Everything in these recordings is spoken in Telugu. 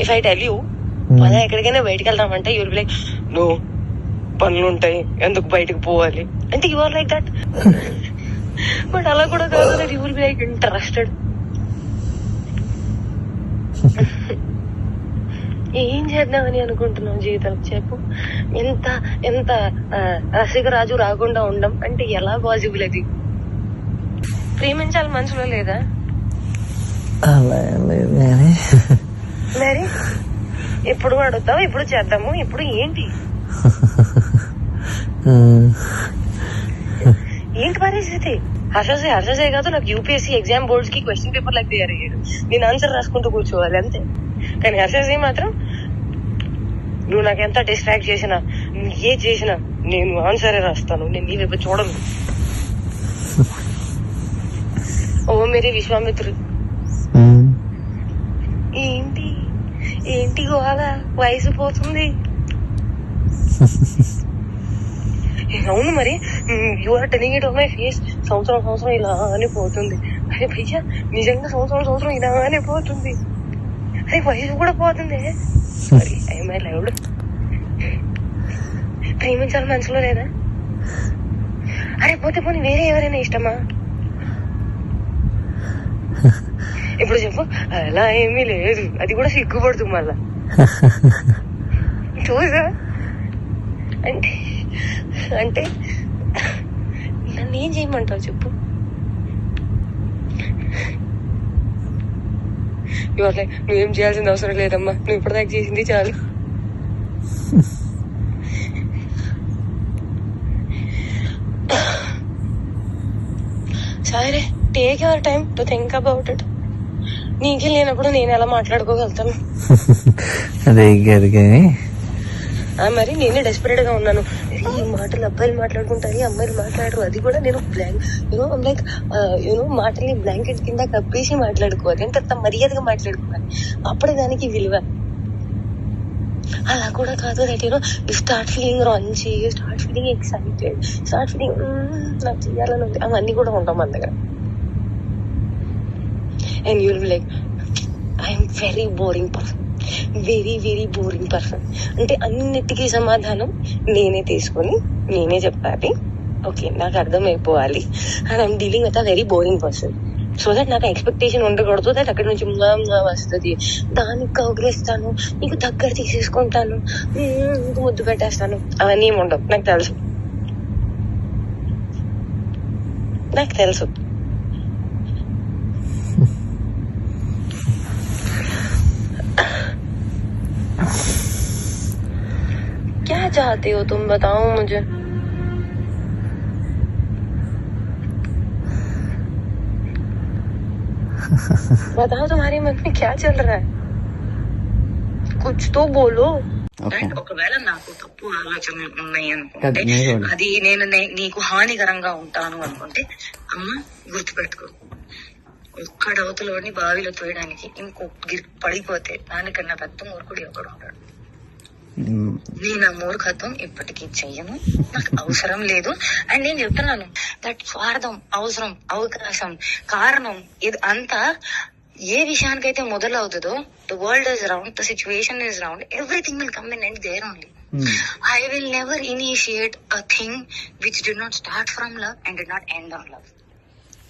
ఇఫ్ ఐ టెల్ యూ పద ఎక్కడికైనా బయటకు వెళ్దామంటే యూల్ బి లైక్ నో పనులు ఉంటాయి ఎందుకు బయటకు పోవాలి అంటే you are like that. But అలా కూడా కాదు, that you will be like interested. ఏం చేద్దామని అనుకుంటున్నావు జీవితం చెప్పు. ఎంత ఎంత రసికరాజు రాకుండా ఉండం అంటే ఎలా పాసిబుల్? అది ప్రేమించాలి మనసులో లేదా? మరి ఎప్పుడు అడుగుతావు, ఎప్పుడు చేద్దాము, ఇప్పుడు ఏంటి ఏంటి పరిస్థితి? హర్షసే కాదు, నాకు యూపీఎస్సీ ఎగ్జామ్ బోర్డ్స్ కి క్వశ్చన్ పేపర్ లాగా తయారయ్యాడు. నేను ఆన్సర్ రాసుకుంటూ కూర్చోవాలి అంతే. కానీ హర్షసే మాత్రం నువ్వు నాకు ఎంత డిస్ట్రాక్ట్ చేసినా, ఏ చేసినా నేను ఆన్సరే రాస్తాను, నేను నీ వైపు చూడను. ఓ మేరీ విశ్వామిత్రుడు. ఏంటి ఏంటి గోవాల వయసు పోతుంది. అవును మరి, you are telling it on my face. సంవత్సరం ఇలానే పోతుంది. అరే భయ్యా నిజంగా సంవత్సరం ఇలానే పోతుంది. అరే వయసు కూడా పోతుంది. Sorry I my loved. ప్రేమించాలి మనసులో లేదా? అరే పోతే పోనీ వేరే ఎవరైనా ఇష్టమా? ఇప్పుడు చెప్పు. అలా ఏమీ లేదు, అది కూడా సిగ్గుపడుతుంది మళ్ళా. చూసా అంటే అంటే నన్ను ఏం చేయమంటావు చెప్పు. నువ్వేం చేయాల్సిన అవసరం లేదమ్మా, నువ్వు ఇప్పటిదాకా చేసింది చాలు. సరే take your time to think about it. నీకే లేనప్పుడు నేను ఎలా మాట్లాడుకోగలుగుతాను? మరి నేనే డెస్పరేట్ గా ఉన్నాను. ఈ మాటలు అబ్బాయిలు మాట్లాడుకుంటారు, అమ్మాయిలు మాట్లాడరు. అది కూడా నేను లైక్ మాటల్ని బ్లాంకెట్ కింద కప్పేసి మాట్లాడుకోవాలి. ఎంత మర్యాదగా మాట్లాడుకోవాలి, అప్పుడే దానికి విలువ. అలా కూడా కాదు దట్ యు స్టార్ట్ ఫీలింగ్ రాంచి, start feeling excited, start feeling నాకు చేయాలని ఉంది. అవన్నీ కూడా ఉంటాం మన దగ్గర. And you'll be like I'm very boring person, very very boring person. అంటే అన్నిటికీ సమాధానం నేనే తీసుకొని నేనే చెప్పాలి. ఓకే నాకు అర్థమైపోవాలి. And I'm dealing with a very boring person. So that నాకు ఎక్స్పెక్టేషన్ ఉండకూడదు దట్ అక్కడి నుంచి వస్తుంది, దానికి కౌగిలిస్తాను, నీకు దగ్గర తీసేసుకుంటాను, నీకు ముద్దు పెట్టేస్తాను. అవన్నీ ఏమి ఉండవు. నాకు తెలుసు. क्या चाहते हो तुम बताओ मुझे. बताओ तुम्हारे मन में क्या चल रहा है, कुछ तो बोलो. ఒకవేళ నాకు తప్పు ఆలోచనలు ఉన్నాయి అనుకుంటే, అది నేను నీకు హానికరంగా ఉంటాను అనుకుంటే, అమ్మ గుర్తుపెట్టుకో, ఒక్కడవతలోని బావిలో తోయడానికి ఇంకొక పడిపోతే దానికన్నా పెద్ద మూర్ఖుడు ఒకడు ఉంటాడు. నేను ఆ మూర్ఖత్వం ఇప్పటికీ చెయ్యను, నాకు అవసరం లేదు. అండ్ నేను చెప్తున్నాను దట్ స్వార్థం, అవసరం, అవకాశం, కారణం ఇది అంతా ఏ విషయానికైతే మొదలవుతుందో, the world is round, the situation is round, everything will come in and there only. I will never initiate a thing which did not start from love and did not end on love.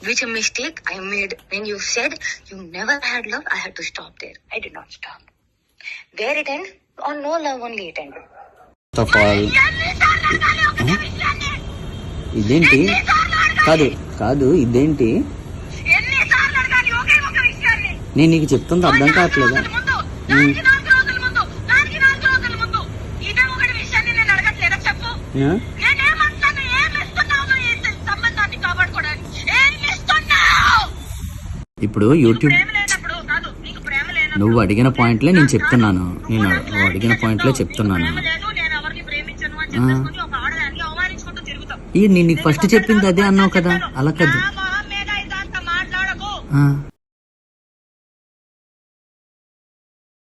Which a mistake I made when you said you never had love, I had to stop there. I did not stop. Where it end? On no love only it ended. ఇదేంటి? కాదు ఇదేంటి? నేను నీకు చెప్తుంది అర్థం కావట్లేదా? ఇప్పుడు యూట్యూబ్ నువ్వు అడిగిన పాయింట్లే నేను చెప్తున్నాను. నువ్వు అడిగిన పాయింట్లే చెప్తున్నాను. నేను నీకు ఫస్ట్ చెప్పింది అదే అన్నావు కదా, అలా కాదు.